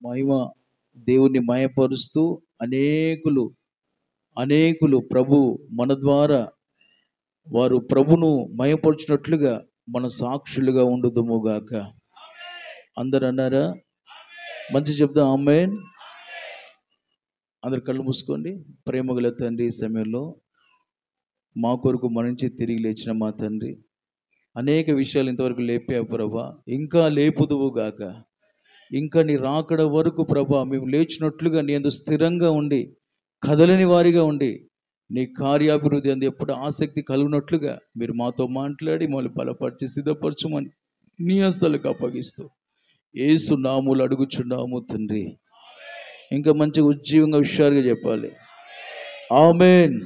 మహిమ దేవుని మయపరుస్తూ అనేకులు ప్రభు మన ద్వారా వారు ప్రభును మయపరుచినట్లుగా మన సాక్షులుగా ఉండుదుముగాక. అందరు అన్నారా? మంచి చెప్దాం ఆమేన్. అందరు కళ్ళు మూసుకోండి. ప్రేమగల తండ్రి, ఈ సమయంలో మా కొరకు మరణించి తిరిగి లేచిన మా తండ్రి, అనేక విషయాలు ఇంతవరకు లేపావు ప్రభా, ఇంకా లేపుదువు గాక. ఇంకా నీ రాకడ వరకు ప్రభా మేము లేచినట్లుగా నీ అందు స్థిరంగా ఉండి కదలని వారిగా ఉండి నీ కార్యాభివృద్ధి అందు ఎప్పుడు ఆసక్తి కలుగునట్లుగా మీరు మాతో మాట్లాడి మమ్మల్ని బలపరిచి సిద్ధపరచుమని నీ హస్తాలకు అప్పగిస్తూ యేసు నామములో అడుగుచున్నాము తండ్రి. ఇంకా మంచిగా ఉజ్జీవంగా హుషారుగా చెప్పాలి. ఆమేన్,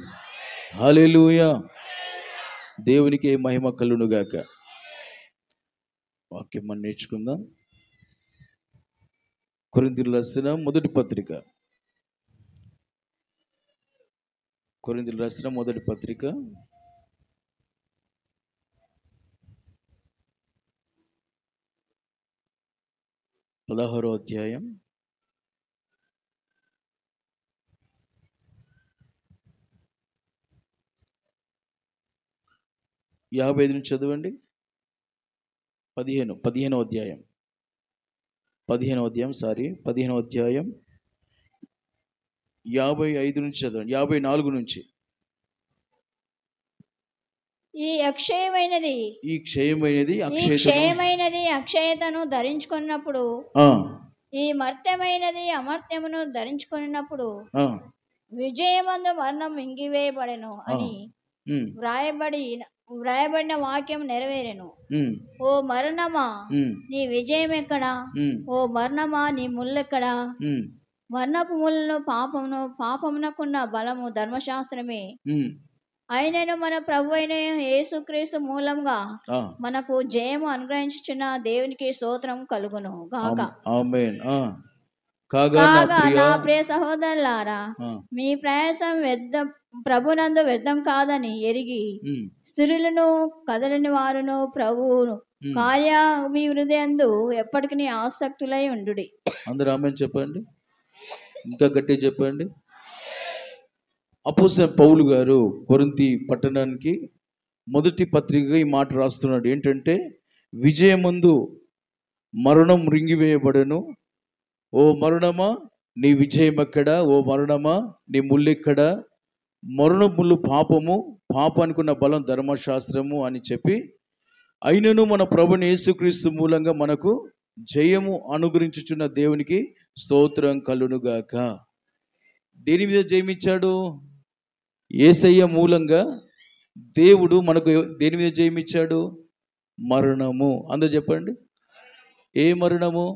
హల్లెలూయా. దేవునికి మహిమ కలుగునుగాక. వాక్యం మనం నేర్చుకుందాం. కొరింథీయులకు రాసిన మొదటి పత్రిక, కొరింథీయులకు రాసిన మొదటి పత్రిక 16వ అధ్యాయం 55 నుంచి చదవండి. 15వ అధ్యాయం 55 నుంచి చదవండి. 54 నుంచి. ఈ క్షయమైనది అక్షయతను ధరించుకున్నప్పుడు, ఈ మర్త్యమైనది అమర్త్యమును ధరించుకున్నప్పుడు విజయమందు మరణం మింగివేయబడెను అని వ్రాయబడిన వాక్యం నెరవేరెను. ఓ మరణమా నీ విజయం ఎక్కడా? ఓ మరణమా నీ ముళ్ళెక్కడా? మరణపు ముళ్ళను పాపమునకున్న బలము ధర్మశాస్త్రమే. అయినను మన ప్రభు అయిన యేసుక్రీస్తు మూలంగా మనకు జయము అనుగ్రహించుచున్న దేవునికి స్తోత్రం కలుగును గాక. ఆమేన్. కాగా నా ప్రియ సహోదరులారా, మీ ప్రయాసం ప్రభునందు వ్యర్థం కాదని ఎరిగి స్థిరులను కదలని వారును ప్రభువును కార్యాభివృద్ధి అందు ఎప్పటికీ ఆసక్తులై ఉండుడి. అందరూ ఆమేన్ చెప్పండి. ఇంకా గట్టి చెప్పండి. అపోస్తలుడైన పౌలు గారు కొరింథీ పట్టణానికి మొదటి పత్రికగా ఈ మాట రాస్తున్నాడు. ఏంటంటే, విజయమందు మరణం రింగివేయబడెను. ఓ మరణమా నీ విజయం ఎక్కడా? ఓ మరణమా నీ ముళ్ళెక్కడా? మరణ ముళ్ళు పాపము, పాపానికున్న బలం ధర్మశాస్త్రము అని చెప్పి, అయినను మన ప్రభుని యేసుక్రీస్తు మూలంగా మనకు జయము అనుగ్రహించుచున్న దేవునికి స్తోత్రం కలుగునుగాక. దేని మీద జయమిచ్చాడు? యేసయ్య మూలంగా దేవుడు మనకు దేని మీద జయమిచ్చాడు? మరణము. అందరూ చెప్పండి. ఏ మరణము?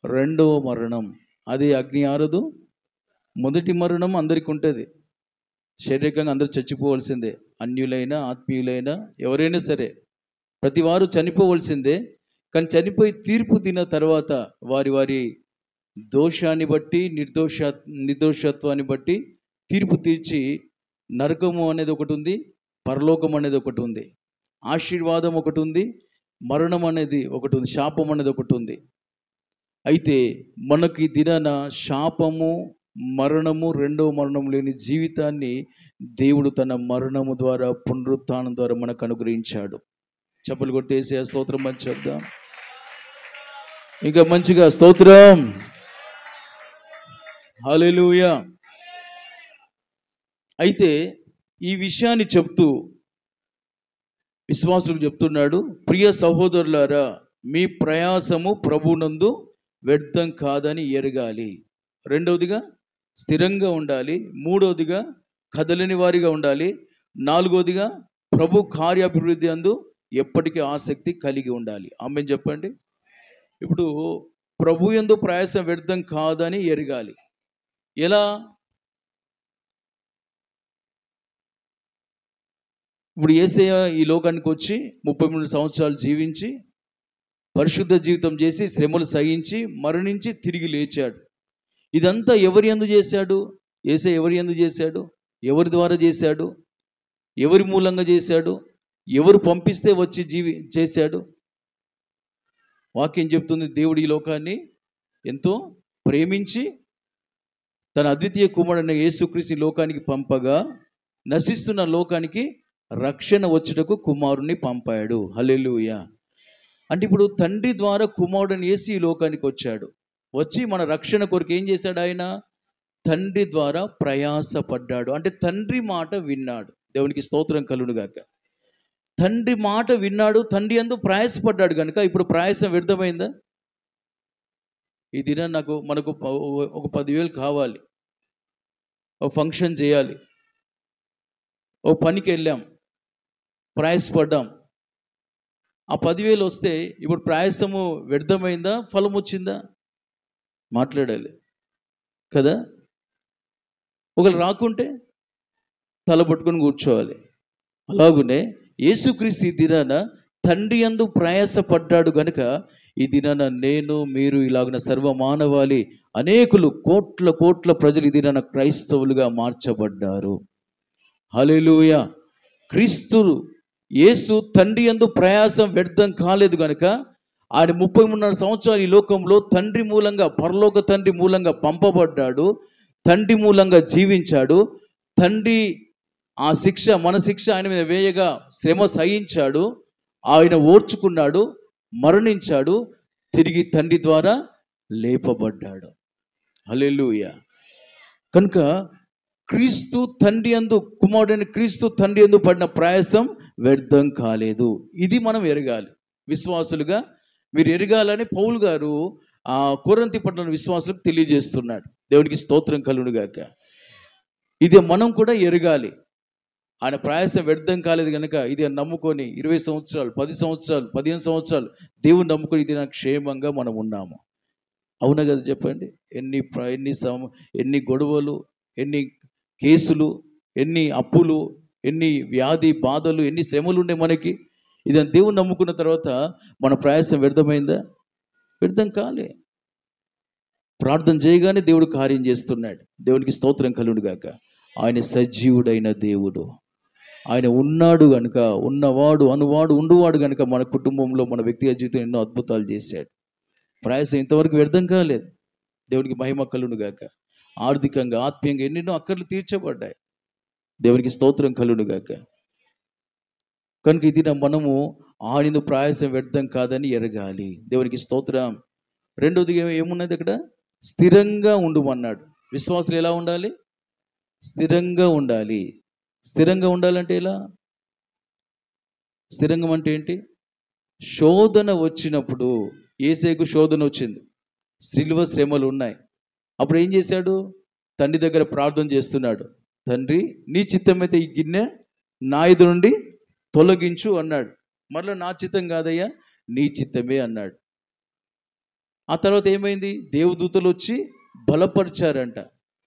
రెండవ మరణం. అది అగ్ని ఆరదు. మొదటి మరణం అందరికి ఉంటుంది. శారీరకంగా అందరూ చచ్చిపోవలసిందే. అన్యులైనా ఆత్మీయులైనా ఎవరైనా సరే ప్రతి వారు చనిపోవలసిందే. కానీ చనిపోయి తీర్పు తిన్న తర్వాత వారి దోషాన్ని బట్టి నిర్దోషత్వాన్ని బట్టి తీర్పు తీర్చి నరకము అనేది ఒకటి ఉంది, పరలోకం అనేది ఒకటి ఉంది, ఆశీర్వాదం ఒకటి ఉంది, మరణం అనేది ఒకటి ఉంది, శాపం అనేది ఒకటి ఉంది. అయితే మనకి దినాన శాపము, మరణము, రెండవ మరణం లేని జీవితాన్ని దేవుడు తన మరణము ద్వారా, పునరుత్థానం ద్వారా మనకు అనుగ్రహించాడు. చప్పలు కొట్టేసి ఆ స్తోత్రం అని చెప్దాం. ఇంకా మంచిగా స్తోత్రం, హల్లెలూయా. అయితే ఈ విషయాన్ని చెప్తూ విశ్వాసులకు చెప్తున్నాడు, ప్రియ సహోదరులారా, మీ ప్రయాసము ప్రభునందు వ్యర్థం కాదని ఎరగాలి. రెండవదిగా స్థిరంగా ఉండాలి. మూడవదిగా కదలని వారిగా ఉండాలి. నాలుగవదిగా ప్రభు కార్యాభివృద్ధి అందు ఎప్పటికీ ఆసక్తి కలిగి ఉండాలి. ఆమేన్ చెప్పండి. ఇప్పుడు ప్రభు యందు ప్రయాసం వ్యర్థం కాదని ఎరగాలి. ఎలా? ఇప్పుడు యేసయ్య ఈ లోకానికి వచ్చి 33 సంవత్సరాలు జీవించి పరిశుద్ధ జీవితం చేసి శ్రమలు సహించి మరణించి తిరిగి లేచాడు. ఇదంతా ఎవరి యందు చేశాడు? యేసయ్య ఎవరి యందు చేశాడు? ఎవరి ద్వారా చేశాడు? ఎవరి మూలంగా చేశాడు? ఎవరు పంపిస్తే వచ్చి చేశాడు? వాక్యం చెప్తుంది, దేవుడు ఈ లోకాన్ని ఎంతో ప్రేమించి తన అద్వితీయ కుమారుడైన యేసుక్రీస్తు లోకానికి పంపగా నశిస్తున్న లోకానికి రక్షణ వచ్చుటకు కుమారుని పంపాడు. హల్లెలూయా. అంటే ఇప్పుడు తండ్రి ద్వారా కుమారుడిని యేసు ఈ లోకానికి వచ్చాడు. వచ్చి మన రక్షణ కొరకు ఏం చేశాడు? ఆయన తండ్రి ద్వారా ప్రయాసపడ్డాడు. అంటే తండ్రి మాట విన్నాడు. దేవునికి స్తోత్రం కలుగునుగాక. తండ్రి మాట విన్నాడు, తండ్రి యందు ప్రయాసపడ్డాడు కనుక ఇప్పుడు ప్రయాసం వ్యర్థమైందా? ఈ దినం మనకు ఒక 10,000 కావాలి, ఒక ఫంక్షన్ చేయాలి, ఒక పనికి వెళ్ళాం, ప్రయాసపడ్డాం, ఆ 10,000 వస్తే ఇప్పుడు ప్రయాసము వ్యర్థమైందా, ఫలం వచ్చిందా? మాట్లాడాలి కదా. ఒకరు రాకుంటే తల పట్టుకొని కూర్చోవాలి. అలాగునే యేసుక్రీస్తు ఈ దినాన తండ్రి యందు ప్రయాసపడ్డాడు గనుక ఈ దినాన నేను, మీరు, ఇలాగున సర్వమానవాళి అనేకులు కోట్ల ప్రజలు ఈ దినాన క్రైస్తవులుగా మార్చబడ్డారు. హల్లెలూయా. క్రీస్తు యేసు తండ్రి యందు ప్రయాసం వ్యర్థం కాలేదు గనుక ఆయన 33 సంవత్సరాలు ఈ లోకంలో తండ్రి మూలంగా, పరలోక తండ్రి మూలంగా పంపబడ్డాడు, తండ్రి మూలంగా జీవించాడు. తండ్రి ఆ శిక్ష, మన శిక్ష ఆయన మీద వేయగా శ్రమ సహించాడు, ఆయన ఓర్చుకున్నాడు, మరణించాడు, తిరిగి తండ్రి ద్వారా లేపబడ్డాడు. హల్లెలూయా. కనుక క్రీస్తు తండ్రి యందు, కుమారుడైన క్రీస్తు తండ్రి యందు పడిన ప్రయాసం వ్యర్థం కాలేదు. ఇది మనం ఎరగాలి. విశ్వాసులుగా మీరు ఎరగాలని పౌలు గారు ఆ కొరింథీ పట్టణ విశ్వాసులకు తెలియజేస్తున్నాడు. దేవునికి స్తోత్రం కలుగునుగాక. ఇది మనం కూడా ఎరగాలి. ఆయన ప్రయాసం వ్యర్థం కాలేదు కనుక ఇది నమ్ముకొని 20 సంవత్సరాలు, 10 సంవత్సరాలు, 15 సంవత్సరాలు దేవుని నమ్ముకొని ఇది నాకు క్షేమంగా మనం ఉన్నాము. అవునా కదా చెప్పండి. ఎన్ని గొడవలు, ఎన్ని కేసులు, ఎన్ని అప్పులు, ఎన్ని వ్యాధి బాధలు, ఎన్ని శ్రమలు ఉండే మనకి. ఇదని దేవుని నమ్ముకున్న తర్వాత మన ప్రయాసం వ్యర్థమైందా? వ్యర్థం కాలే. ప్రార్థన చేయగానే దేవుడు కార్యం చేస్తున్నాడు. దేవునికి స్తోత్రం కలుగునుగాక. ఆయన సజీవుడైన దేవుడు. ఆయన ఉన్నాడు గనుక, ఉన్నవాడు, అనువాడు, ఉండువాడు గనుక మన కుటుంబంలో, మన వ్యక్తిగత జీవితం ఎన్నో అద్భుతాలు చేశాడు. ప్రయాసం ఇంతవరకు వ్యర్థం కాలేదు. దేవునికి మహిమ కలుగునుగాక. ఆర్థికంగా, ఆత్మీయంగా ఎన్నెన్నో అక్కర్లు తీర్చబడ్డాయి. దేవునికి స్తోత్రం కలుగునుగాక. కనుక ఇది మనము ఆయన ప్రయాసం వ్యర్థం కాదని ఎరగాలి. దేవునికి స్తోత్రం. రెండోది ఏమున్నది అక్కడ? స్థిరంగా ఉండమన్నాడు. విశ్వాసులు ఎలా ఉండాలి? స్థిరంగా ఉండాలి. స్థిరంగా ఉండాలంటే ఎలా? స్థిరంగా అంటే ఏంటి? శోధన వచ్చినప్పుడు, యేసేకు శోధన వచ్చింది, సిలువ శ్రమలు ఉన్నాయి. అప్పుడు ఏం చేశాడు? తండ్రి దగ్గర ప్రార్థన చేస్తున్నాడు. తండ్రి, నీ చిత్తమైతే ఈ గిన్నె నా ఎదురు నుండి తొలగించు అన్నాడు. మరలా నా చిత్తం కాదయ్యా, నీ చిత్తమే అన్నాడు. ఆ తర్వాత ఏమైంది? దేవదూతలు వచ్చి బలపరిచారంట.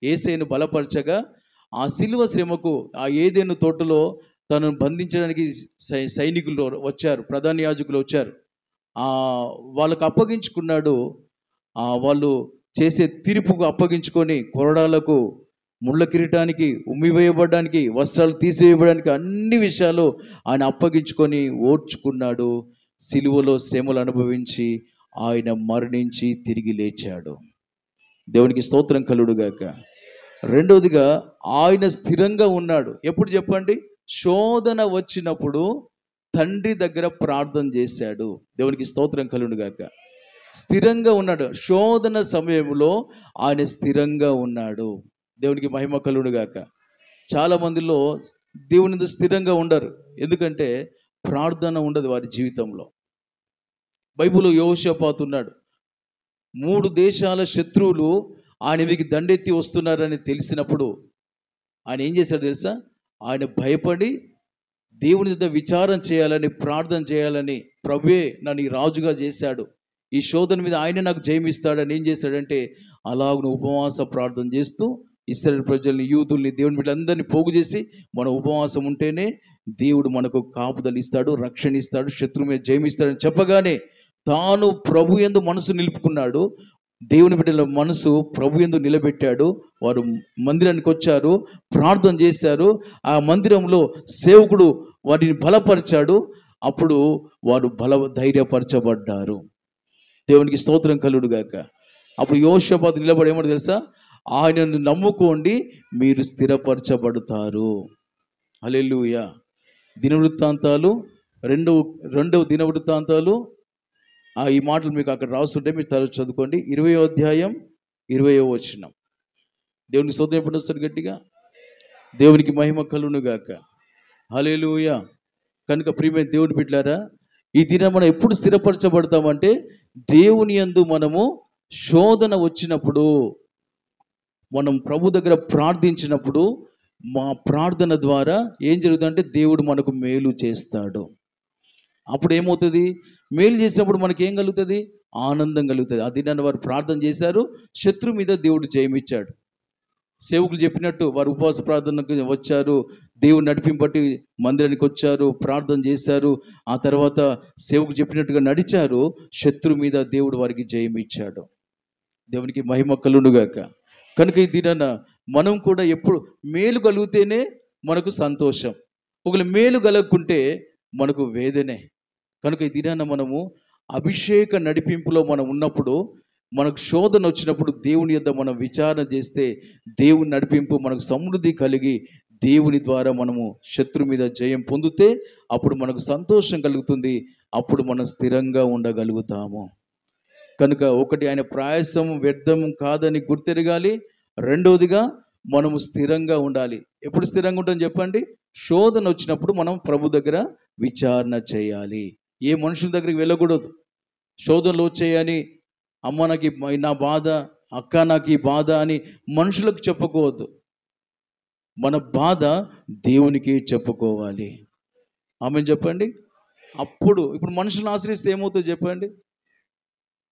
యేసేను బలపరచగా ఆ సిలువ శ్రమకు, ఆ ఏదెను తోటలో తనను బంధించడానికి సైనికులు వచ్చారు, ప్రధాన యాజకులు వచ్చారు. వాళ్ళకు అప్పగించుకున్నాడు. వాళ్ళు చేసే తీర్పుకు అప్పగించుకొని కొరడాలకు, ముళ్ళ కిరీటానికి, ఉమ్మివేయబడడానికి, వస్త్రాలు తీసివేయబడానికి అన్ని విషయాలు ఆయన అప్పగించుకొని ఓర్చుకున్నాడు. సిలువలో శ్రమలు అనుభవించి ఆయన మరణించి తిరిగి లేచాడు. దేవునికి స్తోత్రం కలుగునుగాక. రెండవదిగా ఆయన స్థిరంగా ఉన్నాడు. ఎప్పుడు చెప్పండి? శోధన వచ్చినప్పుడు తండ్రి దగ్గర ప్రార్థన చేశాడు. దేవునికి స్తోత్రం కలుగునుగాక. స్థిరంగా ఉన్నాడు. శోధన సమయంలో ఆయన స్థిరంగా ఉన్నాడు. దేవునికి మహిమ కలుగునుగాక. చాలా మందిలో దేవుని స్థిరంగా ఉండరు. ఎందుకంటే ప్రార్థన ఉండదు వారి జీవితంలో. బైబిల్లో యెహోషాపాతు ఉన్నాడు. 3 దేశాల శత్రువులు ఆయన మీదకి దండెత్తి వస్తున్నారని తెలిసినప్పుడు ఆయన ఏం చేశాడు తెలుసా? ఆయన భయపడి దేవుని మీద విచారం చేయాలని, ప్రార్థన చేయాలని, ప్రభువే నన్ను ఈ రాజుగా చేశాడు, ఈ శోధన మీద ఆయన నాకు జయమిస్తాడని ఏం చేశాడంటే అలాగను ఉపవాస ప్రార్థన చేస్తూ ఇశ్రాయేలు ప్రజల్ని, యూదుల్ని, దేవుని వీళ్ళందరినీ పోగు చేసి, మన ఉపవాసం ఉంటేనే దేవుడు మనకు కాపుదలు ఇస్తాడు, రక్షణ ఇస్తాడు, శత్రువు మీద జయమిస్తాడని చెప్పగానే తాను ప్రభు యందు మనసు నిలుపుకున్నాడు. దేవుని బిడ్డల మనసు ప్రభు యందు నిలబెట్టాడు. వారు మందిరానికి వచ్చారు, ప్రార్థన చేశారు. ఆ మందిరంలో సేవకుడు వారిని బలపరిచాడు. అప్పుడు వారు ధైర్యపరచబడ్డారు. దేవునికి స్తోత్రం కలుగును గాక. అప్పుడు యెహోషాపాతు నిలబడి ఏమంటాడు తెలుసా? ఆయనను నమ్ముకోండి, మీరు స్థిరపరచబడతారు. హల్లెలూయా. దినవృత్తాంతాలు రెండవ దినవృత్తాంతాలు, ఈ మాటలు మీకు అక్కడ రాస్తుంటే మీరు చదువుకోండి. 20వ అధ్యాయం 20వ వచనం. దేవునికి స్తోత్రం. ఎప్పుడు వస్తారు గట్టిగా? దేవునికి మహిమ కలుగును గాక. హల్లెలూయా. కనుక ప్రియమైన దేవుని బిడ్డలారా, ఈ దినం మనం ఎప్పుడు స్థిరపరచబడతామంటే దేవుని యందు మనము శోధన వచ్చినప్పుడు, మనం ప్రభు దగ్గర ప్రార్థించినప్పుడు, మా ప్రార్థన ద్వారా ఏం జరుగుతుందంటే దేవుడు మనకు మేలు చేస్తాడు. అప్పుడు ఏమవుతుంది? మేలు చేసినప్పుడు మనకి ఏం కలుగుతుంది? ఆనందం కలుగుతుంది. ఆ దినాన్ని వారు ప్రార్థన చేశారు, శత్రువు మీద దేవుడు జయమిచ్చాడు. సేవకులు చెప్పినట్టు వారు ఉపవాస ప్రార్థనకు వచ్చారు, దేవుడు నడిపింపట్టి మందిరానికి వచ్చారు, ప్రార్థన చేశారు. ఆ తర్వాత సేవకులు చెప్పినట్టుగా నడిచారు, శత్రువు మీద దేవుడు వారికి జయమిచ్చాడు. దేవునికి మహిమ కలుగును గాక. కనుక ఈ దినాన మనం కూడా ఎప్పుడు మేలు కలిగితేనే మనకు సంతోషం, ఒకవేళ మేలు కలగకుంటే మనకు వేదనే. కనుక ఈ దినాన మనము అభిషేక నడిపింపులో మనం ఉన్నప్పుడు, మనకు శోధన వచ్చినప్పుడు దేవుని యొద్ద మనం విచారణ చేస్తే దేవుని నడిపింపు మనకు సమృద్ధి కలిగి దేవుని ద్వారా మనము శత్రు మీద జయం పొందితే అప్పుడు మనకు సంతోషం కలుగుతుంది. అప్పుడు మనం స్థిరంగా ఉండగలుగుతాము. కనుక ఒకటి, ఆయన ప్రయాసం వ్యర్థం కాదని గుర్తెరగాలి. రెండవదిగా మనము స్థిరంగా ఉండాలి. ఎప్పుడు స్థిరంగా ఉంటాం చెప్పండి? శోధన వచ్చినప్పుడు మనం ప్రభు దగ్గర విచారణ చేయాలి. ఏ మనుషుల దగ్గరికి వెళ్ళకూడదు. శోధనలు వచ్చాయని అమ్మ నాకు నా బాధ, అక్క నాకు ఈ బాధ అని మనుషులకు చెప్పుకోవద్దు. మన బాధ దేవునికి చెప్పుకోవాలి. ఆమెను చెప్పండి. అప్పుడు ఇప్పుడు మనుషులను ఆశ్రయిస్తే ఏమవుతుందో చెప్పండి?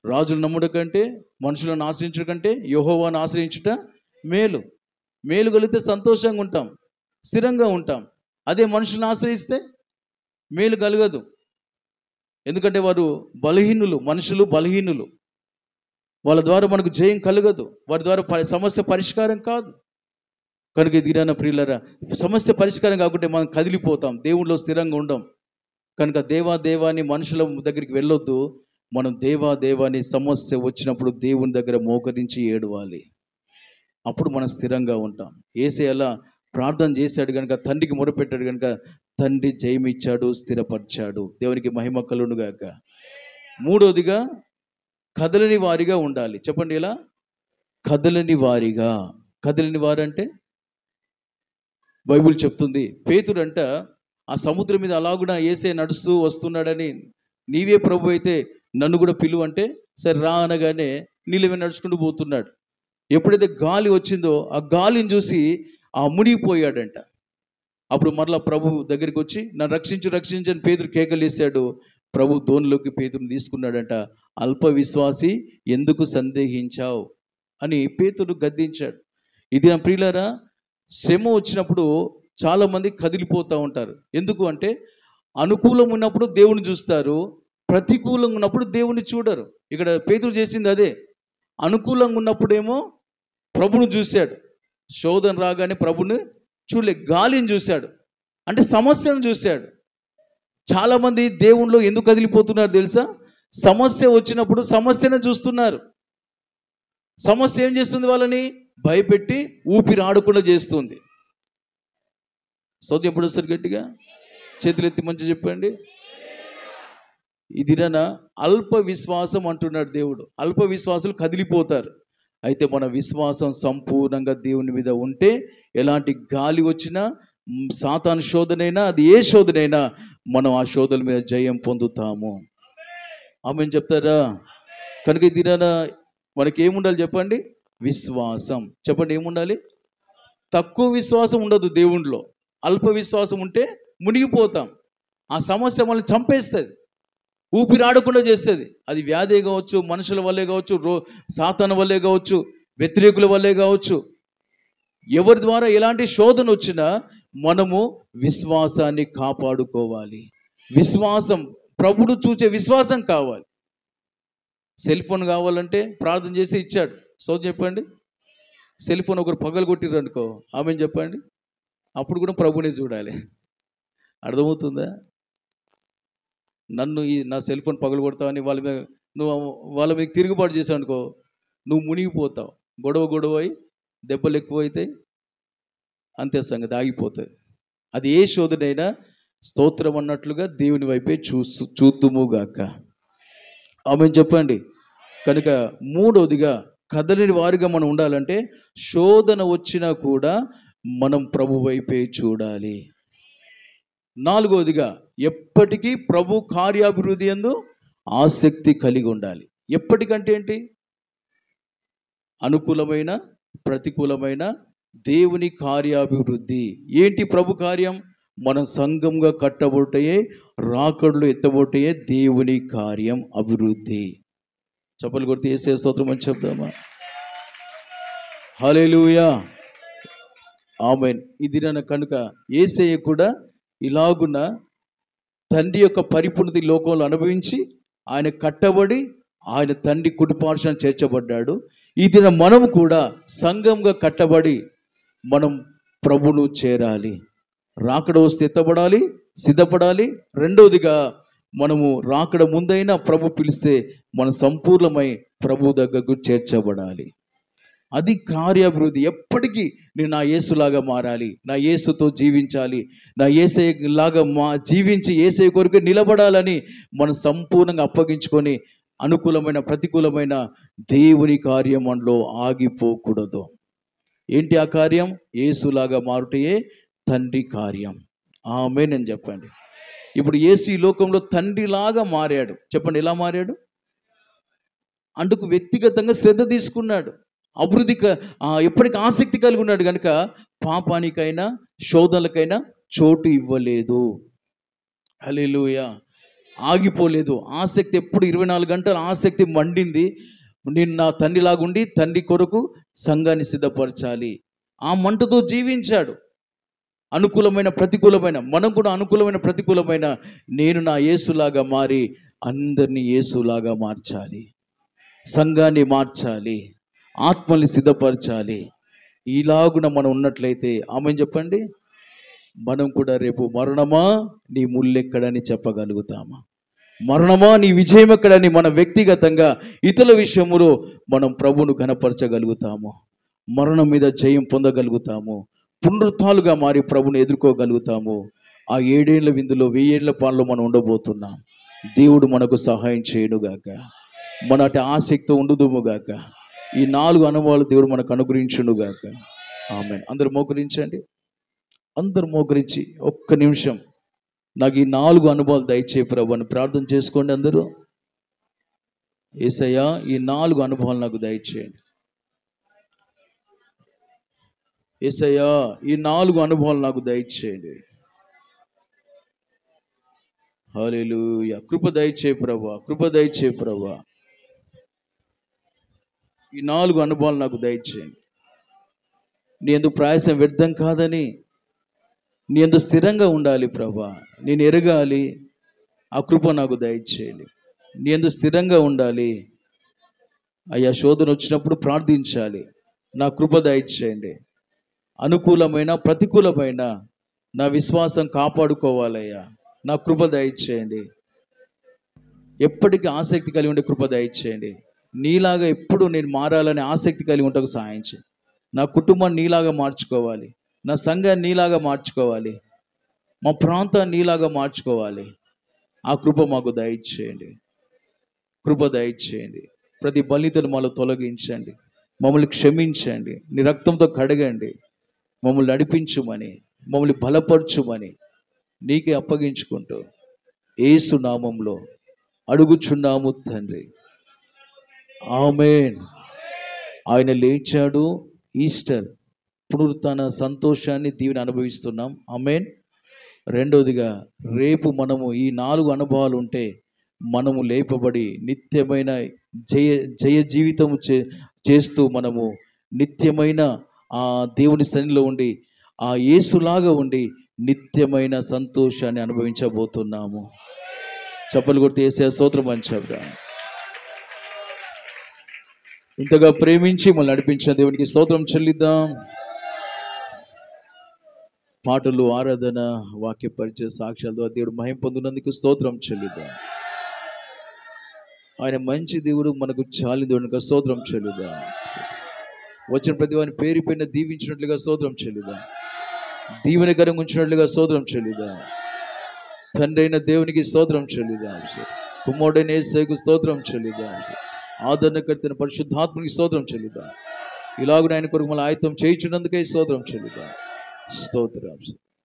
రాజులు నమ్ముట కంటే, మనుషులను ఆశ్రయించడం కంటే యెహోవాను ఆశ్రయించుట మేలు. మేలు కలిగితే సంతోషంగా ఉంటాం, స్థిరంగా ఉంటాం. అదే మనుషులను ఆశ్రయిస్తే మేలు కలగదు. ఎందుకంటే వారు బలహీనులు, మనుషులు బలహీనులు. వాళ్ళ ద్వారా మనకు జయం కలగదు, వారి ద్వారా సమస్య పరిష్కారం కాదు. కనుక దినాన ప్రియులరా, సమస్య పరిష్కారం కాకుంటే మనం కదిలిపోతాం, దేవుళ్ళో స్థిరంగా ఉండం. కనుక దేవాన్ని మనుషుల దగ్గరికి వెళ్ళొద్దు. మనం దేవాన్ని సమస్య వచ్చినప్పుడు దేవుని దగ్గర మోకరించి ఏడవాలి. అప్పుడు మనం స్థిరంగా ఉంటాం. యేసయ్య అలా ప్రార్థన చేశాడు కనుక, తండ్రికి మొరపెట్టాడు కనుక తండ్రి జయమిచ్చాడు, స్థిరపరిచాడు. దేవునికి మహిమ కలుగును గాక. మూడోదిగా కదలని వారిగా ఉండాలి. చెప్పండి ఎలా? కదలని వారిగా. కదలని వారంటే బైబిల్ చెప్తుంది, పేతురంట ఆ సముద్రం మీద అలాగునా యేసయ్య నడుస్తూ వస్తున్నాడని, నీవే ప్రభు అయితే నన్ను కూడా పిలువు అంటే సరే రా అనగానే నీళ్ళ మీద నడుచుకుంటూ పోతున్నాడు. ఎప్పుడైతే గాలి వచ్చిందో ఆ గాలిని చూసి మునిగిపోయాడంట. అప్పుడు మరలా ప్రభు దగ్గరికి వచ్చి నన్ను రక్షించు అని పేతురు కేకలేశాడు. ప్రభు దోనిలోకి పేతురుని తీసుకున్నాడంట. అల్ప విశ్వాసి ఎందుకు సందేహించావు అని పేతురు గద్దించాడు. ఇది నా ప్రియులారా, శ్రమ వచ్చినప్పుడు చాలామంది కదిలిపోతూ ఉంటారు. ఎందుకు అంటే అనుకూలం ఉన్నప్పుడు దేవుని చూస్తారు, ప్రతికూలంగా ఉన్నప్పుడు దేవుని చూడరు. ఇక్కడ పేతురు చేసింది అదే. అనుకూలంగా ఉన్నప్పుడేమో ప్రభుని చూశాడు, శోధన రాగానే ప్రభుని చూడలే, గాలిని చూశాడు, అంటే సమస్యను చూశాడు. చాలామంది దేవునిలో ఎందుకు కదిలిపోతున్నారు తెలుసా? సమస్య వచ్చినప్పుడు సమస్యను చూస్తున్నారు. సమస్య ఏం చేస్తుంది? వాళ్ళని భయపెట్టి ఊపిరి ఆడకుండా చేస్తుంది. సౌద్యం ఎప్పుడు వస్తారు? గట్టిగా చేతులు ఎత్తి మంచి చెప్పండి. ఇదిన అల్ప విశ్వాసం అంటున్నాడు దేవుడు. అల్ప విశ్వాసులు కదిలిపోతారు. అయితే మన విశ్వాసం సంపూర్ణంగా దేవుని మీద ఉంటే ఎలాంటి గాలి వచ్చినా, సాతాను శోధనైనా, అది ఏ శోధనైనా మనం ఆ శోధన మీద జయం పొందుతాము. ఆమెను చెప్తారా? కనుక దినాన మనకి ఏముండాలి చెప్పండి? విశ్వాసం. చెప్పండి ఏముండాలి? తక్కువ విశ్వాసం ఉండదు దేవునిలో. అల్ప విశ్వాసం ఉంటే మునిగిపోతాం. ఆ సమస్య మనల్ని చంపేస్తుంది, ఊపిరి ఆడకుండా చేస్తుంది. అది వ్యాధి కావచ్చు, మనుషుల వల్లే కావచ్చు, సాతాను వల్లే కావచ్చు, వ్యతిరేకుల వల్లే కావచ్చు, ఎవరి ద్వారా ఎలాంటి శోధన వచ్చినా మనము విశ్వాసాన్ని కాపాడుకోవాలి. విశ్వాసం, ప్రభుడు చూచే విశ్వాసం కావాలి. సెల్ ఫోన్ కావాలంటే ప్రార్థన చేసి ఇచ్చాడు. సౌద్ చెప్పండి. సెల్ ఫోన్ ఒకరు పగలు కొట్టిర్రు అనుకో, ఆమెను చెప్పండి, అప్పుడు కూడా ప్రభునే చూడాలి. అర్థమవుతుందా? నా సెల్ ఫోన్ పగలు కొడతామని వాళ్ళ మీద నువ్వు వాళ్ళ మీద తిరుగుబాటు చేసావు అనుకో, నువ్వు మునిగిపోతావు. గొడవ అయి దెబ్బలు ఎక్కువైతే అంతే, సంగతి ఆగిపోతుంది. అది ఏ శోధనైనా స్తోత్రం అన్నట్లుగా దేవుని వైపే చూద్దుముగాక. ఆమెను చెప్పండి. కనుక మూడవదిగా కదలని వారిగా మనం ఉండాలంటే శోధన వచ్చినా కూడా మనం ప్రభు వైపే చూడాలి. నాలుగవదిగా ఎప్పటికీ ప్రభు కార్యాభివృద్ధి యందు ఆసక్తి కలిగి ఉండాలి. ఎప్పటికంటే ఏంటి? అనుకూలమైన ప్రతికూలమైన దేవుని కార్యాభివృద్ధి. ఏంటి ప్రభు కార్యం? మనం సంఘంగా కట్టబోటయే, రాకడలు ఎత్తబోటయే దేవుని కార్యం, అభివృద్ధి. చప్పలు కొడితే యేసయ్య స్తోత్రం అని చెప్దామా? హల్లెలూయా, ఆమేన్. ఇది కనుక యేసయ్య కూడా ఇలాగున తండ్రి యొక్క పరిపూర్ణత లోకంలో అనుభవించి ఆయన కట్టబడి ఆయన తండ్రి కుడిపార్శ్వాన చేర్చబడ్డాడు. ఈ దిన మనము కూడా సంఘంగా కట్టబడి మనం ప్రభును చేరాలి. రాకడ వస్తే ఎత్తబడాలి, సిద్ధపడాలి. రెండవదిగా మనము రాకడ ముందైనా ప్రభు పిలిస్తే మనం సంపూర్ణమై ప్రభు దగ్గరకు చేర్చబడాలి. అది కార్యాభివృద్ధి. ఎప్పటికీ నేను నా యేసులాగా మారాలి, నా యేసుతో జీవించాలి, నా యేసయ్య లాగా జీవించి యేసయ్య కొరకు నిలబడాలని మనం సంపూర్ణంగా అప్పగించుకొని అనుకూలమైన ప్రతికూలమైన దేవుని కార్యం మనలో ఆగిపోకూడదు. ఏంటి ఆ కార్యం? యేసులాగా మారుటయే తండ్రి కార్యం. ఆమేన్ అని చెప్పండి. ఇప్పుడు యేసు ఈ లోకంలో తండ్రిలాగా మారాడు. చెప్పండి, ఎలా మారాడు? అందుకు వ్యక్తిగతంగా శ్రద్ధ తీసుకున్నాడు. అభివృద్ధి ఎప్పటికీ ఆసక్తి కలిగి ఉన్నాడు. కనుక పాపానికైనా శోధనలకైనా చోటు ఇవ్వలేదు. హల్లెలూయా, ఆగిపోలేదు. ఆసక్తి ఎప్పుడు 24 గంటలు ఆసక్తి మండింది. నేను నా తండ్రిలాగుండి తండ్రి కొరకు సంఘాన్ని సిద్ధపరచాలి. ఆ మంటతో జీవించాడు. అనుకూలమైన ప్రతికూలమైన, మనం కూడా అనుకూలమైన ప్రతికూలమైన నేను నా యేసులాగా మారి అందరినీ యేసులాగా మార్చాలి, సంఘాన్ని మార్చాలి, ఆత్మల్ని సిద్ధపరచాలి. ఇలాగున మనం ఉన్నట్లయితే ఆమేన్ చెప్పండి, మనం కూడా రేపు మరణమా నీ ముల్లెక్కడని చెప్పగలుగుతామా? మరణమా నీ విజయం ఎక్కడని మన వ్యక్తిగతంగా ఇతరుల విషయంలో మనం ప్రభువును ఘనపరచగలుగుతాము. మరణం మీద జయం పొందగలుగుతాము. పునరుత్థాలుగా మారి ప్రభుని ఎదుర్కోగలుగుతాము. ఆ 7 ఏళ్ల విందులో 1000 ఏళ్ల పాలలో మనం ఉండబోతున్నాం. దేవుడు మనకు సహాయం చేయనుగాక. మన అటు ఆసక్తి ఉండుదుముగాక. ఈ 4 అనుభవాలు దేవుడు మనకు అనుగ్రహించునుగాక. ఆమేన్. అందరూ మోకరించండి. అందరూ మోకరించి ఒక్క నిమిషం నాకు ఈ 4 అనుభవాలు దయచేయి ప్రభు అని ప్రార్థన చేసుకోండి. అందరూ యేసయ్యా ఈ 4 అనుభవాలు నాకు దయచేయండి. యేసయ్యా ఈ 4 అనుభవాలు నాకు దయచేయండి. హల్లెలూయా. కృప దయచేయి ప్రభువా, కృప దయచేయి ప్రభువా. ఈ 4 అనుభవాలు నాకు దయచేయండి. నీ యందు ప్రయాసం వ్యర్థం కాదని, నీ యందు స్థిరంగా ఉండాలి ప్రభా. నేను ఎరగాలి, ఆ కృప నాకు దయచేయండి. నీ యందు స్థిరంగా ఉండాలి అయ్యా. శోధన వచ్చినప్పుడు ప్రార్థించాలి, నా కృప దయచేయండి. అనుకూలమైన ప్రతికూలమైన నా విశ్వాసం కాపాడుకోవాలయ్యా, నా కృప దయచేయండి. ఎప్పటికీ ఆసక్తి కలిగి ఉండే కృప దయచేయండి. నీలాగా ఎప్పుడు నేను మారాలని ఆసక్తి కలిగి ఉండకు సహాయం చేయండి. నా కుటుంబాన్ని నీలాగా మార్చుకోవాలి, నా సంఘాన్ని నీలాగా మార్చుకోవాలి, మా ప్రాంతాన్ని నీలాగా మార్చుకోవాలి. ఆ కృప మాకు దయచేయండి, కృప దయచేయండి. ప్రతి బలితను మాలో తొలగించండి, మమ్మల్ని క్షమించండి, నీ రక్తంతో కడగండి, మమ్మల్ని నడిపించుమని, మమ్మల్ని బలపరచుమని నీకే అప్పగించుకుంటూ యేసు నామంలో అడుగుచున్నాము తండ్రి. ఆమేన్. ఆయన లేచాడు. ఈస్టర్ పునరుత్థాన సంతోషాన్ని దీవెని అనుభవిస్తున్నాం. ఆమేన్. రెండవదిగా రేపు మనము ఈ 4 అనుభవాలు ఉంటే మనము లేపబడి నిత్యమైన జయ జీవితము చేస్తూ మనము నిత్యమైన ఆ దేవుని సన్నిధిలో ఉండి ఆ యేసులాగా ఉండి నిత్యమైన సంతోషాన్ని అనుభవించబోతున్నాము. చప్పలు కొట్టి యేసయ్య స్తోత్రం అని చెప్దాం. ఇంతగా ప్రేమించి మనల్ని నడిపించిన దేవునికి స్తోత్రం చెల్లిద్దాం. పాటలు, ఆరాధన, వాక్య పరిచయ, సాక్ష్యాల ద్వారా దేవుడు మహిమ పొందినందుకు స్తోత్రం చెల్లిద్దాం. ఆయన మంచి దేవుడు, మనకు చాలి దేవునికి స్తోత్రం చెల్లిద్దాం. వచ్చిన ప్రతి వారిని పేరు పైన దీవించినట్లుగా స్తోత్రం చెల్లిద్దాం. దీవెనకరంగా ఉంచినట్లుగా స్తోత్రం చెల్లిద్దాం. తండ్రి అయిన దేవునికి స్తోత్రం చెల్లిద్దాం. కుమారుడైన యేసుకు స్తోత్రం చెల్లిద్దాం. ఆదరణకర్తైన పరిశుద్ధాత్మనికి స్తోత్రం చెల్లిద్దాం. ఇలాగ ఆయన కొరకు మళ్ళీ ఆయుధం చేయించినందుకే స్తోత్రం చెల్లిద్దాం. స్తోత్రం.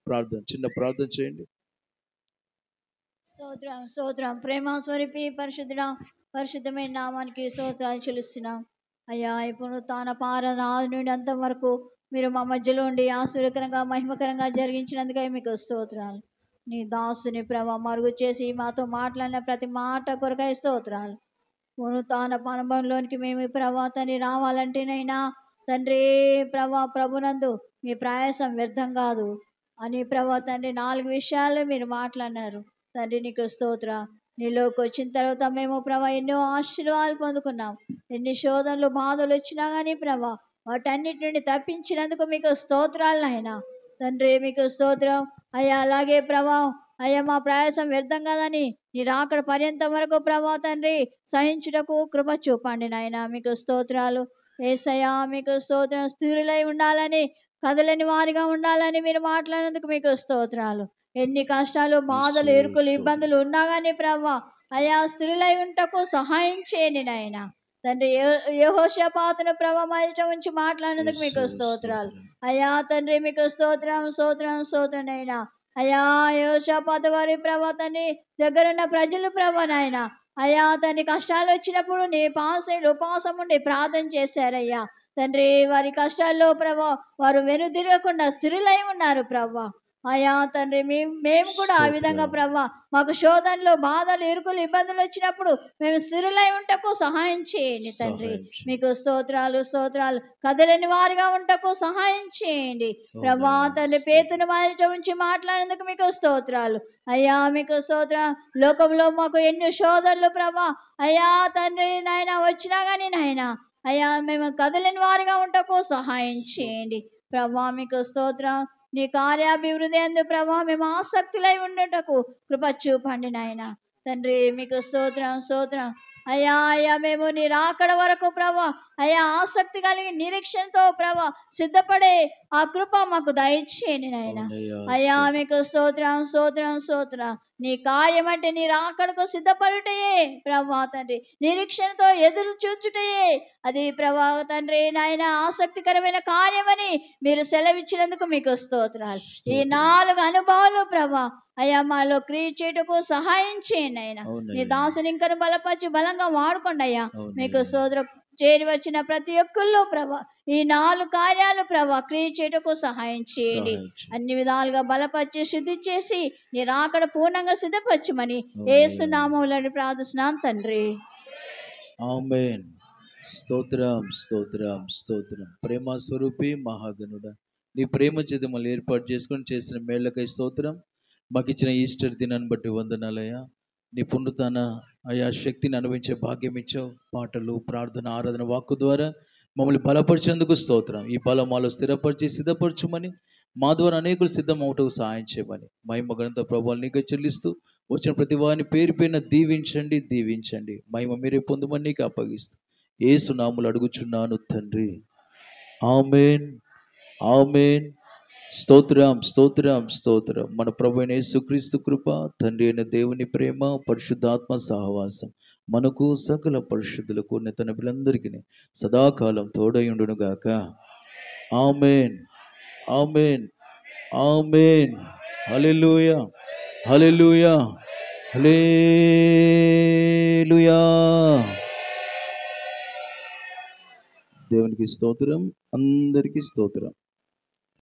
ప్రార్థన, చిన్న ప్రార్థన చేయండి. స్తోత్రం స్తోత్రం. ప్రేమ స్వరూపి పరిశుద్ధుడా, పరిశుద్ధమైన నామానికి స్తోత్రాలు చెల్లిస్తున్నాం అయ్యా. ఇప్పుడు తాన పారణ ఆది నుండి అంతం వరకు మీరు మా మధ్యలో ఉండి ఆశ్చర్యకరంగా మహిమకరంగా జరిగించినందుకే మీకు స్తోత్రాలు. నీ దాసుని ప్రభ మరుగు చేసి మాతో మాట్లాడిన ప్రతి మాట కొరకై స్తోత్రాలు. తాన అనుభవంలోనికి మేము ప్రభాతని రావాలంటేనైనా తండ్రి ప్రభునందు మీ ప్రయాసం వ్యర్థం కాదు అని తండ్రి 4 విషయాలు మీరు మాట్లాడినారు తండ్రి. నీకు స్తోత్ర. నీలోకి వచ్చిన తర్వాత మేము ఎన్నో ఆశీర్వాదాలు పొందుకున్నాం. ఎన్ని శోధనలు బాధలు వచ్చినా కానీ వాటన్నిటి నుండి తప్పించినందుకు మీకు స్తోత్రాలు నాయనా తండ్రి. మీకు స్తోత్రం అయ్యా. అలాగే అయ్యా మా ప్రయాసం వ్యర్థం కాదని నీ రాకడ పర్యంతం వరకు తండ్రి సహించుటకు కృప చూపండి నాయన. మీకు స్తోత్రాలు యేసయ్యా. మీకు స్తోత్రం. స్థిరులై ఉండాలని, కదలని వారిగా ఉండాలని మీరు మాట్లాడినందుకు మీకు స్తోత్రాలు. ఎన్ని కష్టాలు బాధలు ఇరుకులు ఇబ్బందులు ఉన్నా కానీ అయ్యా స్థిరులై ఉంటకు సహాయం చేయండి నాయన తండ్రి. యెహోషాపాతును మధ్య ఉంచి మాట్లాడినందుకు మీకు స్తోత్రాలు అయ్యా తండ్రి. మీకు స్తోత్రం స్తోత్రం స్తోత్రం నైనా అయ్యా. యెహోషాపాతు వారి తండ్రి దగ్గరున్న ప్రజలు నాయన అయ్యా తండ్రి కష్టాలు వచ్చినప్పుడు నీ ఉపవాసం ఉండి ప్రార్థన చేశారయ్యా తండ్రి. వారి కష్టాల్లో వారు వెనుదిరగకుండా స్థిరులై ఉన్నారు అయ్యా తండ్రి. మేము కూడా ఆ విధంగా మాకు శోధనలు బాధలు ఇరుకులు ఇబ్బందులు వచ్చినప్పుడు మేము స్థిరులై ఉంటకు సహాయం చేయండి తండ్రి. మీకు స్తోత్రాలు స్తోత్రాలు. కదలని వారిగా ఉంటకు సహాయం చేయండి తండ్రి. పేతును మారిట ఉంచి మాట్లాడేందుకు మీకు స్తోత్రాలు అయ్యా. మీకు స్తోత్రం. లోకంలో మాకు ఎన్ని శోధనలు అయ్యా తండ్రి నాయన వచ్చినా కానీ నాయన అయ్యా మేము కదలని వారిగా ఉంటకు సహాయం చేయండి మీకు స్తోత్రం. నీ కార్యాభివృద్ధి అందు మేము ఆసక్తులై ఉండటకు కృప చూపండి నాయన తండ్రి. మీకు స్తోత్రం స్తోత్రం అయ్యా. అయ్యా మేము నీ రాకడ వరకు అయ్యా ఆసక్తి కలిగి నిరీక్షణతో సిద్ధపడే ఆ కృప మాకు దయచేయండి నాయన అయ్యా. మీకు స్తోత్రం స్తోత్రం స్తోత్రం. నీ కార్యం అంటే నీ రాకడకు సిద్ధపడుటయే తండ్రి. నిరీక్షణతో ఎదురు చూచుటయే అది తండ్రి నాయన ఆసక్తికరమైన కార్యమని మీరు సెలవిచ్చినందుకు మీకు స్తోత్రాలు. ఈ 4 అనుభవాలు అయ్యా మాలో క్రియ చేయటకు సహాయం చేయండి ఆయన. నీ దాసుని ఇంకను బలపరిచి బలంగా వాడుకోండి అయ్యా. మీకు స్తోత్రం. చేరి వచ్చిన ప్రతి ఒక్కళ్ళు ఈ 4 కార్యాలు క్రియ చేయటకు సహాయం చేయండి. అన్ని విధాలుగా బలపరిచి శుద్ధి చేసి నీ రాకడ పూర్ణంగా సిద్ధపరచమని యేసు నామములో ప్రార్థిస్తున్నాం తండ్రి. ఆమేన్. స్తోత్రం స్తోత్రం స్తోత్రం. ప్రేమ స్వరూపి మహాగణుడా, నీ ప్రేమ చేత మళ్ళీ ఏర్పాటు చేసుకొని చేసిన మేళ్లకై స్తోత్రం. మాకు ఇచ్చిన ఈస్టర్ దినాన్ని బట్టి వందనాలయ్యా. నీ పునరుత్థాన అయా శక్తిని అనుభవించే భాగ్యం ఇచ్చావు. పాటలు, ప్రార్థన, ఆరాధన, వాక్కు ద్వారా మమ్మల్ని బలపరిచేందుకు స్తోత్రం. ఈ బలం మాలో స్థిరపరిచి సిద్ధపరచుమని, మా ద్వారా అనేకులు సిద్ధం అవటకు సహాయం చేయమని మహిమ ఘనత ప్రభువులు నీకు చెల్లిస్తూ వచ్చిన ప్రతి వారిని పేరు పేరున దీవించండి దీవించండి. మహిమ మీరే పొందుమని నీకు అప్పగిస్తూ యేసు నామములో అడుగుచున్నాను తండ్రి. ఆమేన్ ఆమేన్. స్తోత్రం స్తోత్రం స్తోత్రం. మన ప్రభువైన యేసుక్రీస్తు కృప, తండ్రి అయిన దేవుని ప్రేమ, పరిశుద్ధాత్మ సహవాసం మనకు సకల పరిశుద్ధులకు తన పిల్లలందరికీ సదాకాలం తోడయుండును గాక. ఆమేన్ ఆమేన్ ఆమేన్. హల్లెలూయా హల్లెలూయా హల్లెలూయా. దేవునికి స్తోత్రం. అందరికీ స్తోత్రం.